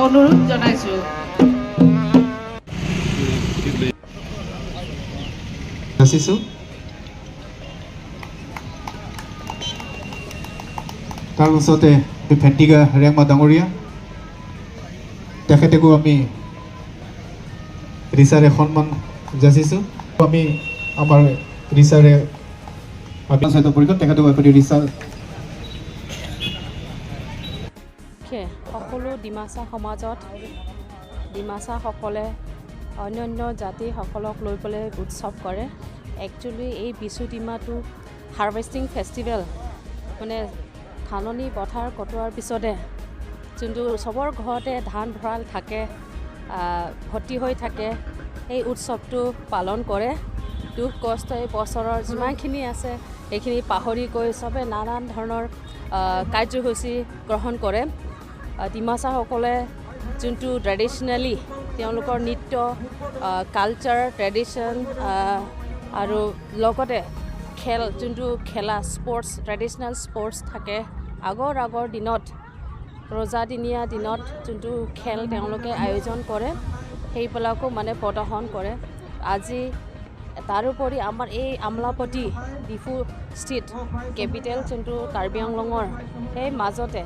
অনুৰোধ জনাইছোঁ। যাচিছোঁ। তাৰ পাছতে ভেণ্টিকা ৰেংমা ডাঙৰীয়া, তেখেতকো আমি ৰিচাৰে সন্মান যাচিছোঁ। আমি আমাৰ ৰিচাৰে পঞ্চায়ত পৰিষদ তেখেতক আপুনি ৰিচা সকলো ডিমাচা সমাজত ডিমাচাসকলে অন্যান্য জাতিসকলক লৈ পেলাই উৎসৱ কৰে। একচুৱেলি এই বিশু ডিমাটো হাৰ্ভেষ্টিং ফেষ্টিভেল, মানে ধাননি পথাৰ কটোৱাৰ পিছতে যোনটো চবৰ ঘৰতে ধান ভঁৰাল থাকে, ভৰ্তি হৈ থাকে, এই উৎসৱটো পালন কৰে। দুখ কষ্ট এই বছৰৰ যিমানখিনি আছে সেইখিনি পাহৰি গৈ চবে নানান ধৰণৰ কাৰ্যসূচী গ্ৰহণ কৰে। ডিমাচাসকলে যোনটো ট্ৰেডিশ্যনেলি তেওঁলোকৰ নৃত্য, কালচাৰ, ট্ৰেডিশ্যন আৰু লগতে যোনটো খেলা স্পৰ্টছ, ট্ৰেডিশ্যনেল স্পৰ্টছ থাকে। আগৰ দিনত ৰজাদিনীয়া দিনত যোনটো খেল তেওঁলোকে আয়োজন কৰে সেইবিলাকো মানে প্ৰদৰ্শন কৰে। আজি তাৰোপৰি আমাৰ এই আমলাপট্টি ডিফু ষ্টেট কেপিটেল যোনটো কাৰ্বি আংলঙৰ, সেই মাজতে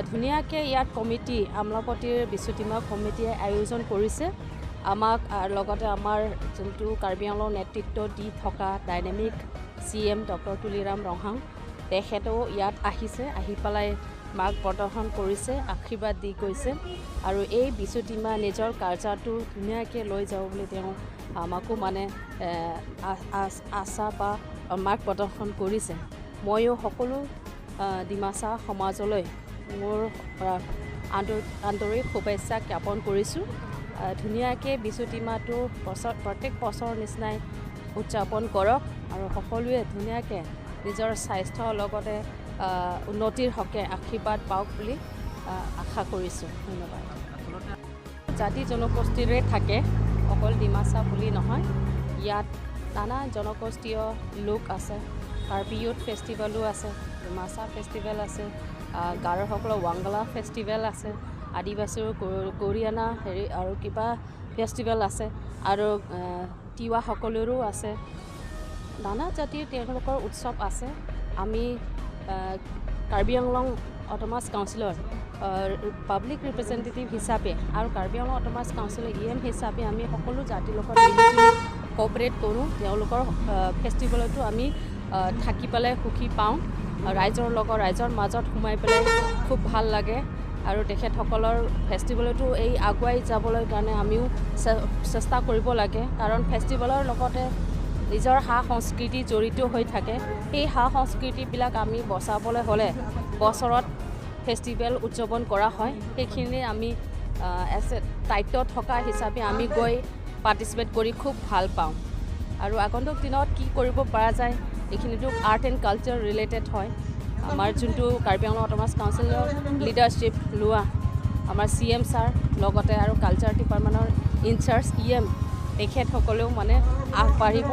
ধুনীয়াকৈ ইয়াত কমিটি আমলাপট্টিৰ বিশু ডিমা কমিটিয়ে আয়োজন কৰিছে। আমাক লগতে আমাৰ যোনটো কাৰ্বি আংলং নেতৃত্ব দি থকা ডাইনামিক CM ডক্টৰ তুলিৰাম ৰহাং, তেখেতেও ইয়াত আহিছে, আহি পেলাই মাক প্ৰদৰ্শন কৰিছে, আশীৰ্বাদ দি গৈছে। আৰু এই বিশু ডিমা নিজৰ কালচাৰটো ধুনীয়াকৈ লৈ যাব বুলি তেওঁ আমাকো মানে আশা বা মাক প্ৰদৰ্শন কৰিছে। ময়ো সকলো ডিমাচা সমাজলৈ মোৰ আন্তৰিক শুভেচ্ছা জ্ঞাপন কৰিছোঁ। ধুনীয়াকৈ বিশু ডিমাটো প্ৰত্যেক বছৰ নিচিনাই উদযাপন কৰক আৰু সকলোৱে ধুনীয়াকৈ নিজৰ স্বাস্থ্যৰ লগতে উন্নতিৰ হকে আশীৰ্বাদ পাওক বুলি আশা কৰিছোঁ। ধন্যবাদ। জাতি জনগোষ্ঠীৰে থাকে, অকল ডিমাচা বুলি নহয়, ইয়াত নানা জনগোষ্ঠীয় লোক আছে। কাৰ্বি ইউথ ফেষ্টিভেলো আছে, ডিমাচা ফেষ্টিভেল আছে, গাৰোসকলৰ ৱাংগালা ফেষ্টিভেল আছে, আদিবাসীৰ গৰিয়ানা আৰু কিবা ফেষ্টিভেল আছে, আৰু তিৱাসকলৰো আছে। নানা জাতিৰ তেওঁলোকৰ উৎসৱ আছে। আমি কাৰ্বি আংলং অট'নমাছ কাউন্সিলৰ পাব্লিক ৰিপ্ৰেজেণ্টেটিভ হিচাপে আৰু কাৰ্বি আংলং অট'নমাছ কাউন্সিলৰ EM হিচাপে আমি সকলো জাতিৰ লগত মিলিজুলি কঅপাৰেট কৰোঁ। তেওঁলোকৰ ফেষ্টিভেলতো আমি থাকি পেলাই সুখী পাওঁ। ৰাইজৰ মাজত সোমাই পেলাই খুব ভাল লাগে। আৰু তেখেতসকলৰ ফেষ্টিভেলতো এই আগুৱাই যাবলৈ কাৰণে আমিও চেষ্টা কৰিব লাগে, কাৰণ ফেষ্টিভেলৰ লগতে নিজৰ সংস্কৃতি জড়িত হৈ থাকে। সেই সংস্কৃতিবিলাক আমি বচাবলৈ হ'লে বছৰত ফেষ্টিভেল উদযাপন কৰা হয়। সেইখিনি আমি দায়িত্ব থকা হিচাপে আমি গৈ পাৰ্টিচিপেট কৰি খুব ভাল পাওঁ। আৰু আগন্তুক দিনত কি কৰিব পৰা যায়, এইখিনিতো আৰ্ট এণ্ড কালচাৰ ৰিলেটেড হয়। আমাৰ যোনটো কাৰ্বি আংলং অট'নমাছ কাউন্সিলৰ লিডাৰশ্বিপ লোৱা আমাৰ CM ছাৰ, লগতে আৰু কালচাৰ ডিপাৰ্টমেণ্টৰ ইনচাৰ্জ EM, তেখেতসকলেও মানে আগবাঢ়িব।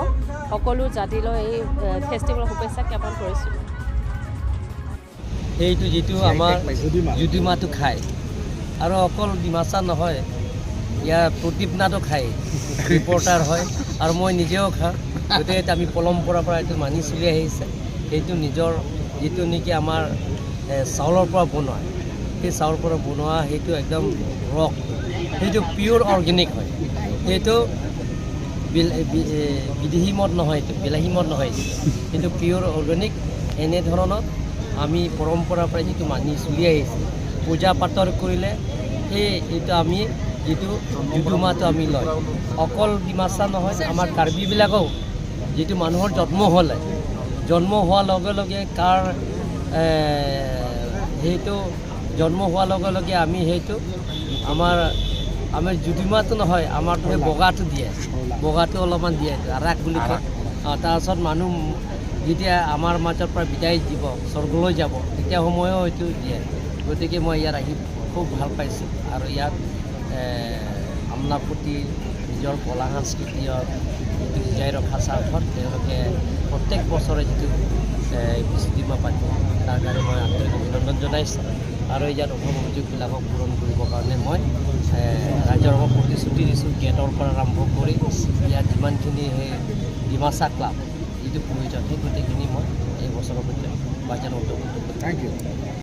সকলো জাতিলৈ এই ফেষ্টিভেলৰ শুভেচ্ছা জ্ঞাপন কৰিছোঁ। এইটো যিটো আমাৰ জুডিমাটো খায়, আৰু অকল ডিমাচা নহয়, ইয়াৰ প্ৰদীপনাথো খায়, ৰিপৰ্টাৰ হয়, আৰু মই নিজেও খাওঁ। গতিকে আমি পৰম্পৰাৰ পৰা এইটো মানি চলি আহিছে। সেইটো নিজৰ যিটো নেকি আমাৰ চাউলৰ পৰা বনোৱা, সেই চাউলৰ পৰা বনোৱা সেইটো একদম ৰক, সেইটো পিয়'ৰ অৰ্গেনিক হয়। সেইটো বিদেশী মদ নহয়, এইটো বিলাহী মদ নহয়, কিন্তু পিয়'ৰ অৰ্গেনিক। এনেধৰণত আমি পৰম্পৰাৰ পৰা যিটো মানি চলি আহিছে, পূজা পাতল কৰিলে এইটো আমি যিটো জুডুমাটো আমি লয়। অকল ডিমাচা নহয়, আমাৰ কাৰ্বিবিলাকেও যিটো মানুহৰ জন্ম হোৱাৰ লগে লগে সেইটো জন্ম হোৱাৰ লগে লগে আমি সেইটো আমাৰ জুডিমাটো নহয়, আমাৰ সেই বগাটো দিয়ে, বগাটো অলপমান দিয়ে, ৰাস বুলি কয়। তাৰপিছত মানুহ যেতিয়া আমাৰ মাজৰ পৰা বিদায় দিব, স্বৰ্গলৈ যাব, তেতিয়া সময়ো হয়তো দিয়ে। গতিকে মই ইয়াত আহি খুব ভাল পাইছোঁ। আৰু ইয়াত আমলাপট্টি নিজৰ কলা সংস্কৃতি যিটো জীয়াই ৰখা স্বাৰ্থত তেওঁলোকে প্ৰত্যেক বছৰে যিটো বিশু ডিমা পাতে, তাৰ কাৰণে মই আন্তৰিক অভিনন্দন জনাইছোঁ। আৰু ইয়াত অভাৱ অভিযোগবিলাকক পূৰণ কৰিবৰ কাৰণে মই ৰাইজৰ লগত প্ৰতিশ্ৰুতি দিছোঁ গেটৰ পৰা আৰম্ভ কৰি ইয়াত যিমানখিনি সেই ডিমাচা ক্লাব যিটো প্ৰয়োজন সেই গোটেইখিনি মই এই বছৰৰ ভিতৰত বাজেট অন্তৰ্ভুক্ত কৰিম। Thank U